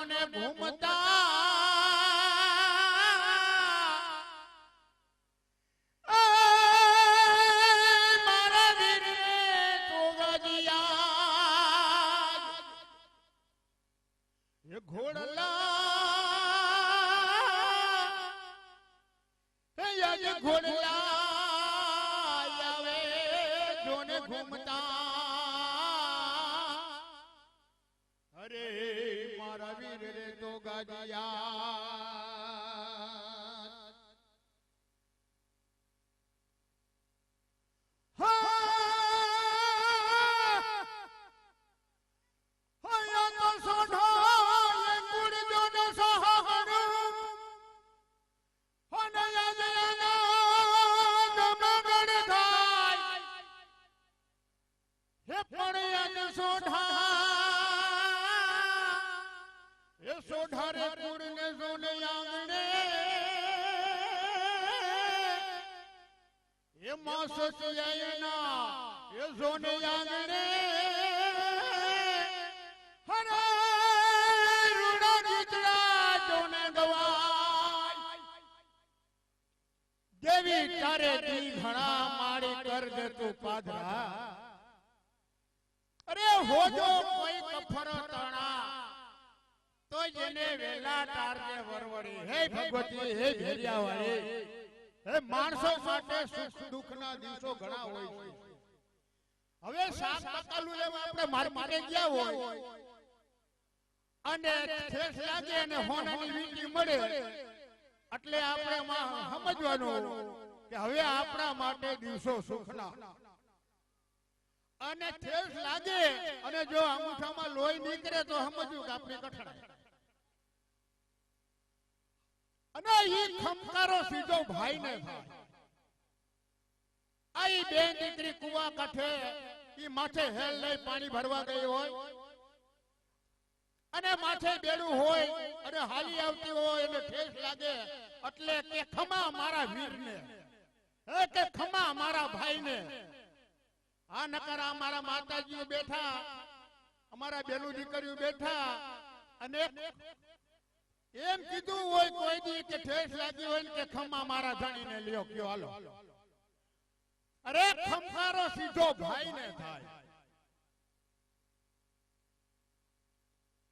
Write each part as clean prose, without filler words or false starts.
જોને ઘૂમતા મારા વીરને તોગજિયા એ ઘોડલા એ ઘોડલા આવે જોને ઘૂમતા અરે મારા વીર રે તો ગાજિયા સોઢારે કુળને સોને આંગણે એ માસસિયાના એ સોને આંગણે હરે રૂડા ગીતડા જોને ગવાય દેવી તારે દી ઘણા માડી કર દે તું પાધરા અરે હોજો કોઈ કફર તણા તો જેને વેલા ટારને વરવડી હે ભગવતી હે ભેરિયાવાળી હે માણસો માટે સુખ દુઃખના દિવસો ઘણા હોય છે હવે શાક પકાલું લેવા આપણે માર્કેટે ગયા હોય અને ઠેસ લાગે અને હોનાની વીંટી મળે એટલે આપણે સમજવાનું કે હવે આપણા માટે દિવસો સુખના અને ઠેસ લાગે અને જો અંગૂઠામાં લોહી નીકળે તો સમજવું કે આપણે કઠણાય અને ઈ ખમકારો સીધો ભાઈ ને થાય આઈ બેન દીકરી કુવા કાઠે ઈ માથે હેલ લઈ પાણી ભરવા ગઈ હોય અને માથે બેડું હોય અને હાલી આવતી હોય એને ઠેસ લાગે એટલે કે ખમા મારા વીરને હે કે ખમા મારા ભાઈને આ નકર અમારા માતાજીઓ બેઠા અમારા બેનું દીકરીઓ બેઠા અને એમ કીધું હોય કોઈ દી કે ઠેસ લાગી હોય કે ખમા મારા ધણીને લ્યો કયો હાલો અરે ખમખારો સીધો ભાઈને થાય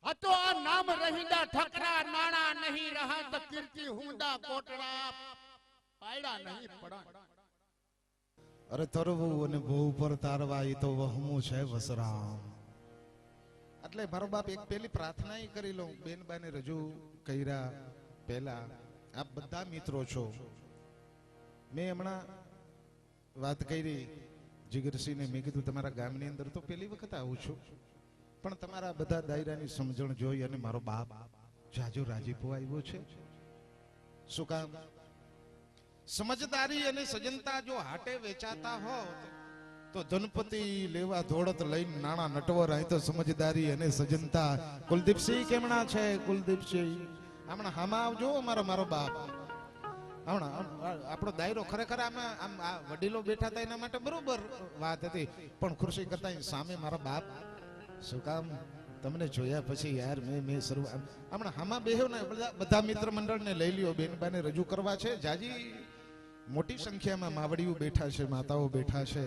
આ તો આ નામ રહીદા ઠકરા નાણા નહીં રહત કીર્તિ હુંદા કોટડા પાયડા નહીં પડા અરે તરવું અને બહુ ઉપર તારવા એ તો વહમું છે વસરામ એટલે મારો બાપ એક પેલી પ્રાર્થના કરી લઉં બેનબાને રજૂ કર્યા પહેલા આપ બધા મિત્રો છો મેં હમણાં વાત કરી જીગરસિંહને મેં કીધું તમારા ગામની અંદર તો પહેલી વખત આવું છું પણ તમારા બધા દાયરાની સમજણ જોઈ અને મારો બાપ જાજો રાજીપો આવ્યો છે શું કામ સમજદારી અને સજનતા જો હાટે વેચાતા હોત તો ધનપતિ લેવા ધોળત લઈને નાણા નટવર અહીં તો સમજદારી અને સજનતા કુલદીપસિંહ કેમણા છે કુલદીપસિંહ હમણાં હામાં આવજો મારો બાપ હમણાં આપણો દાયરો ખરેખર આમાં આમ આ વડીલો બેઠા હતા એના માટે બરોબર વાત હતી પણ ખુરશી કરતા સામે મારા બાપ શું કામ તમને જોયા પછી યાર મેં શરૂ હમણાં હામાં બેહ્યો ને બધા મિત્ર મંડળને લઈ લ્યો બેનબાને રજૂ કરવા છે જાજી મોટી સંખ્યામાં માવડીઓ બેઠા છે માતાઓ બેઠા છે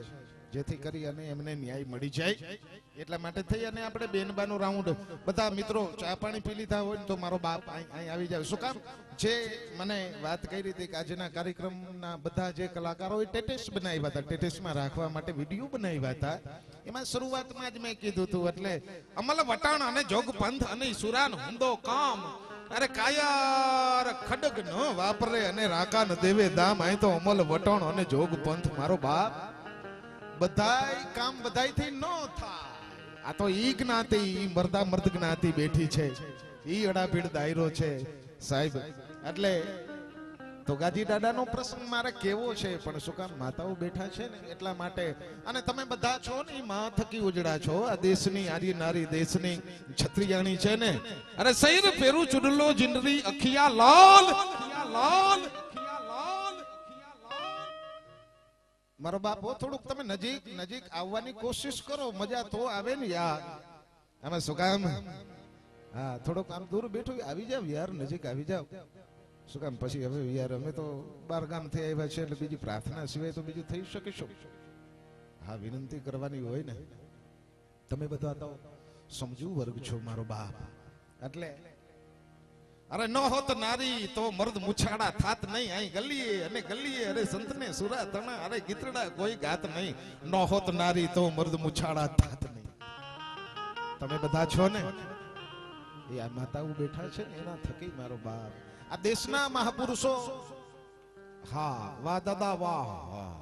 જેથી કરી અને એમને ન્યાય મળી જાય એટલા માટે થઈ અને આપણે બેનબાનો રાઉન્ડ બધા મિત્રો ચા પાણી પી લીધા હોય ને તો મારો બાપ અહીં આવી જાય શું કામ જે મને વાત કરી હતી કે આજના કાર્યક્રમના બધા જે કલાકારોએ ટેટેસ બનાવ્યા હતા ટેટેસમાં રાખવા માટે વિડીયો બનાવ્યા હતા એમાં શરૂઆતમાં જ મેં કીધું હતું એટલે અમલ વટાણ અને જોગ પંથ અને સુરાન હુંદો કામ અરે કાયાર ખડગ ન વાપરે અને રાકા ન દેવે દામ અહીં તો અમલ વટાણ અને જોગ પંથ મારો બાપ બધાય કામ બધાયથી ન થાય આ તો ઈ જ્ઞાતિ ઈ મર્દા મર્દ જ્ઞાતિ બેઠી છે ઈ અડાપીડ દાયરો છે સાહેબ એટલે તો ગાજી દાદાનો પ્રસંગ મારે કેવો છે પણ શું કામ માતાઓ બેઠા છે ને એટલા માટે અને તમે બધા છો ને માં થકી ઉજડા છો આ દેશની આર્ય નારી દેશની છત્રીયાણી છે ને અરે સૈર ફેરું ચુડલો જિંદરી અખિયા લાલ લાલ મારો બાપો થોડુંક તમે નજીક આવવાની કોશિશ કરો મજા તો આવે ને યાર અમે શું કામ હા થોડોક આમ દૂર બેઠો આવી જાવ યાર, નજીક આવી જાવ. શું કામ પછી હવે યાર અમે તો બાર ગામ થી આવ્યા છે એટલે બીજી પ્રાર્થના સિવાય તો બીજું થઈ શકે શું? હા વિનંતી કરવાની હોય ને. તમે બધા તો સમજુ વર્ગ છો મારો બાપ. એટલે અરે ન હોત નારી તો મર્દ મુછાડા થાત નહીં. અહીં ગલીએ અને ગલીએ અરે સંતને સુરા તણા અરે ગીતડા કોઈ ગાત નહીં. ન હોત નારી તો મર્દ મુછાડા થાત નહીં. તમે બધા છો ને એ આ માતાઓ બેઠા છે ને એના થકી મારો બાપ આ દેશના મહાપુરુષો. હા વાહ દાદા વાહ વાહ.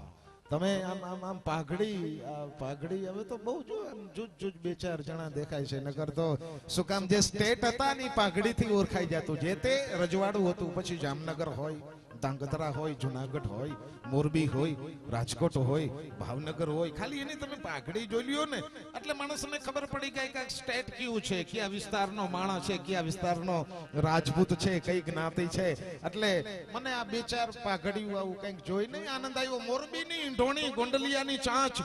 તમે આમ આમ આમ પાઘડી હવે તો બહુ જો આમ જુજ બે ચાર જણા દેખાય છે. નકર તો શું કામ જે સ્ટેટ હતા ને પાઘડી થી ઓળખાઈ જતું. જે તે રજવાડું હતું પછી જામનગર હોય, ધાંગધ્રા હોય, જુનાગઢ હોય, મોરબી હોય, રાજકોટ હોય, ભાવનગર હોય, ખાલી એની તમે પાઘડી જોઈ લ્યો ને એટલે માણસને ખબર પડી ગઈ કે સ્ટેટ કયું છે, કયા વિસ્તારનો માણસ છે, કયા વિસ્તારનો રાજપૂત છે, કઈ જ્ઞાતિ છે. એટલે મને આ બે ચાર પાઘડીઓ આવું કંઈક જોઈને આનંદ આવ્યો. મોરબીની ઢોણી ગોંડલિયાની ચાંચ,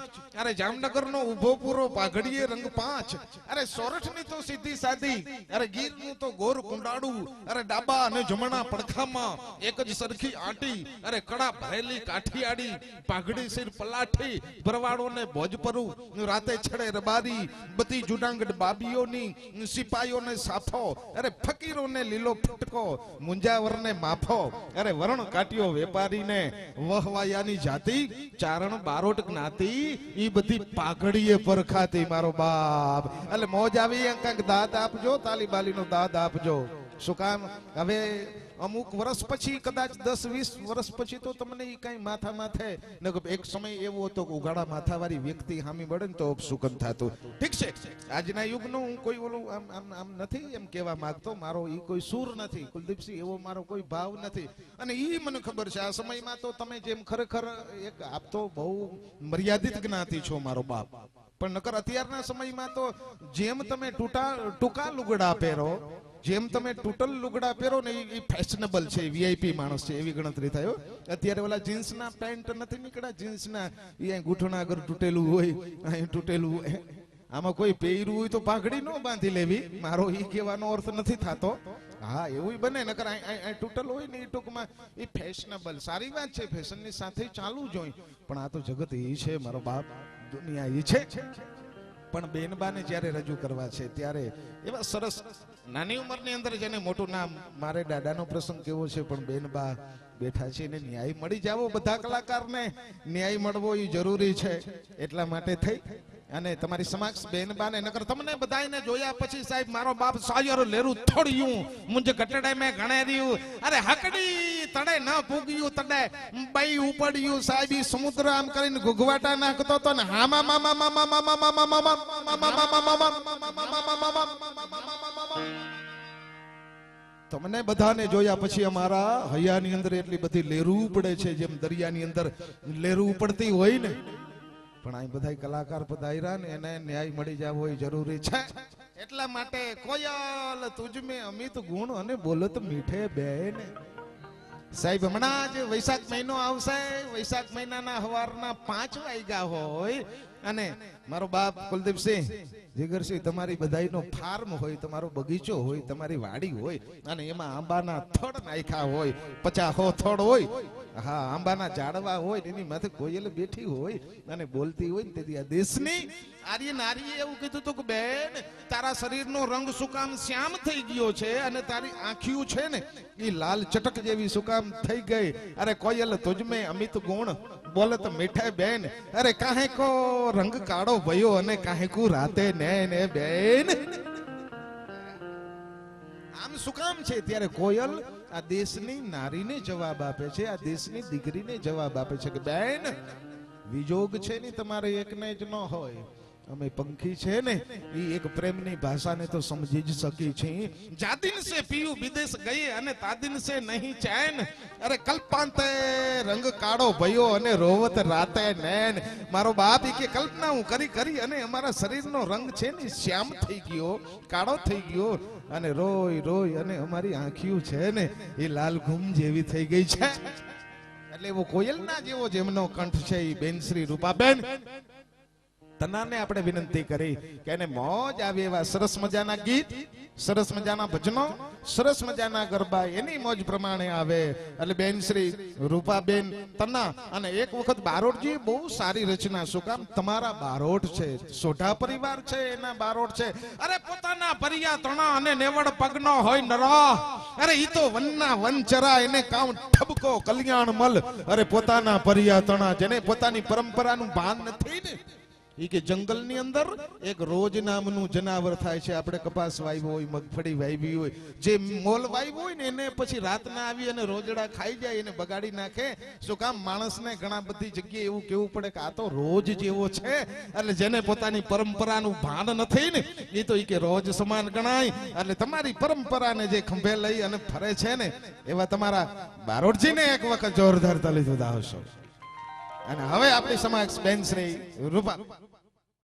અરે જામનગરનો ઉભો પૂરો પાઘડીએ રંગ પાંચ, અરે સોરઠની તો સીધી સાદી, અરે ગીરનું તો ગોર કુંડાળું, અરે ડાબા અને જમણા પડખામાં એક જ સરખી આટી, અરે કડા ભરેલી કાઠિયાડી, પાઘડી સિર પલાઠી, ભરવાડોને ભોજપરું, રાતે છડે રબારી, બધી જુનાગઢ બાબીઓની, સિપાઈઓને સાથો, અરે ફકીરોને લીલો ફટકો, મુંજાવરને માફો, અરે વરણ કાટ્યો વેપારીને વહવાયાની જાતિ, ચારણ બારોટ જ્ઞાતિ, ઈ બધી પાઘડીએ પરખાતી મારો બાપ. એટલે મોજ આવી કંઈક દાદ આપજો, તાલી બાલીનો દાદ આપજો. શું કામ હવે અમુક વર્ષ પછી કદાચ 10-20 વર્ષ પછી તો તમને કઈ માથા માથે એક સમય એવો હતો કે ઉગાડા માથાવાળી વ્યક્તિ હામી મળે ને તો સુકન થતું. ઠીક છે આજના યુગનું હું કોઈ ઓલું આમ નથી એમ કહેવા માંગતો. મારો ઈ કોઈ સૂર નથી કુલદીપસિંહ, એવો મારો કોઈ ભાવ નથી. અને ઈ મને ખબર છે આ સમયમાં તો તમે જેમ ખરેખર એક આપ તો બહુ મર્યાદિત જ્ઞાતિ છો મારો બાપ. પણ નકર અત્યારના સમયમાં તો જેમ તમે ટૂંકા લુગડા પહેરો, જેમ તમે ટૂટલ લુગડા પહેરો ને એ ફેશનેબલ છે, વીઆઈપી માણસ છે એવી ગણતરી થાય. અત્યારે ઓલા જીન્સના પેન્ટ નથી નીકળ્યા, જીન્સના એ ગૂંઠણા આગળ તૂટેલું હોય, અહીં તૂટેલું હોય. આમાં કોઈ પહેર્યું હોય તો પાઘડી ન બાંધી લેવી, મારો ઈ કહેવાનો અર્થ નથી થતો. હા એવું બને, નકર અહીં તૂટલ હોય ને એ ટૂંકમાં એ ફેશનેબલ સારી વાત છે, ફેશનની સાથે ચાલુ જોઈએ. પણ આ તો જગત એ છે મારો બાપ, દુનિયા એ છે. પણ બેનબાને જ્યારે રજૂ કરવા છે ત્યારે એવા સરસ નાની ઉંમરની અંદર જેને મોટું નામ, મારે દાદાનો પ્રસંગ કેવો છે પણ બેનબા બેઠા છે એને ન્યાય મળી જાવો. બધા કલાકારને ન્યાય મળવો એ જરૂરી છે. એટલા માટે થઈ અને તમારી સમક્ષ બેનબાને, નકર તમને બધાને જોયા પછી સાહેબ મારો બાપ સાયર લેરું થોડ્યું મુંજ ગટડે મે ગણેર્યું, અરે હકડી તડે ન પૂગ્યું તડે બઈ ઉપડ્યું સાહેબ. ઈ સમુદ્ર આમ કરીને ગુગવાટા નાખતો તો ને હામા મામા મામા મામા મામા મામા. તમને બધાને જોયા પછી અમારા હૈયાની અંદર એટલી બધી લેરું પડે છે, જેમ દરિયાની અંદર લેરું પડતી હોય ને. પણ અહીં બધા કલાકાર પધાર્યા ને એને ન્યાય મળી જવો એ જરૂરી છે. એટલા માટે કોયલ તુજમે અમિત ગુણ અને બોલત મીઠે બેન. સાહેબ હમણાં જ વૈશાખ મહિનો આવશે, વૈશાખ મહિનાના હવારના 5 વાગ્યા હોય અને મારો બાપ કુલદીપસિંહ જીગરસિંહ તમારી બધાઈનો ફાર્મ હોય, તમારો બગીચો હોય, તમારી વાડી હોય અને એમાં આંબાના થડ નાખ્યા હોય, 50 થડ હોય. હા આંબાના ઝાડવા હોય એની માથે કોયલ બેઠી હોય અને બોલતી હોય ને તેથી આ દેશની આર્ય નારીએ એવું કીધું હતું કે બેન તારા શરીરનો રંગ શું કામ શ્યામ થઈ ગયો છે અને તારી આંખિયું છે ને એ લાલ ચટક જેવી શું કામ થઈ ગઈ. અરે કોયલ તુજમે અમિત ગુણ બોલત મીઠે બેન, અરે કાહે કો રંગ કાળો ભયો અને કાહે કો રાતે ને બેન. આમ શું કામ છે ત્યારે કોયલ આ દેશની નારીને જવાબ આપે છે, આ દેશની દીકરીને જવાબ આપે છે કે બેન વિજોગ છે ને તમારે એકને જ ન હોય. અમે પંખી છે ને એ એક પ્રેમની ભાષાને તો સમજી જ શકી છે. જાદિન સે પીયુ વિદેશ ગઈ અને તાદિન સે નહીં ચૈન, અરે કલ્પાંતે રંગ કાળો ભયો અને રોવત રાતે નૈન. મારો બાપ કે કલ્પના હું કરી અને અમારા શરીરનો રંગ છે ને શ્યામ થઈ ગયો, કાળો થઈ ગયો અને રોય અને અમારી આંખિયું છે ને એ લાલ ઘૂમ જેવી થઈ ગઈ છે. એટલે એવો કોયલના જેવો જેમનો કંઠ છે એ બેન શ્રી રૂપાબેન તનાને આપણે વિનંતી કરી કે એને મોજ આવે એવા સરસ મજાના ગીત, સરસ મજાના ભજનો, સરસ મજાના ગરબા એની મોજ પ્રમાણે આવે. એટલે બેન શ્રી રૂપાબેન તના અને એક વખત બારોટજી બહુ સારી રચના. શું કામ? તમારા બારોટ છે, સોઢા પરિવાર છે, એના બારોટ છે. અરે પોતાના પરિયા તણા અને નેવડ પગનો હોય નરા, અરે ઈ તો વનના વનચરા, એને કામ ઠબકો કલ્યાણ મલ. અરે પોતાના પરિયા તણા, જેને પોતાની પરંપરાનું ભાન નથી ને, ઈ કે જંગલની અંદર એક રોજ નામનું જનાવર થાય છે. આપણે કપાસ વાવ્યો હોય, મગફળી વાવી હોય, જે મોલ વાવ્યો હોય ને એને પછી રાતના આવી અને રોજડા ખાઈ જાય, એને બગાડી નાખે. શું કામ? માણસને ઘણા બધી જગ્યાએ એવું કેવું પડે કે આ તો રોજ જેવો છે. એટલે જેને પોતાની પરંપરાનું ભાન નથી ને, એ તો ઈ કે રોજ સમાન ગણાય. એટલે તમારી પરંપરાને જે ખંભે લઈ અને ફરે છે ને, એવા તમારા બારોટજીને એક વખત જોરદાર તાલી બજાવશો. અને હવે આપણી સમક્ષ બેન શ્રી રૂપા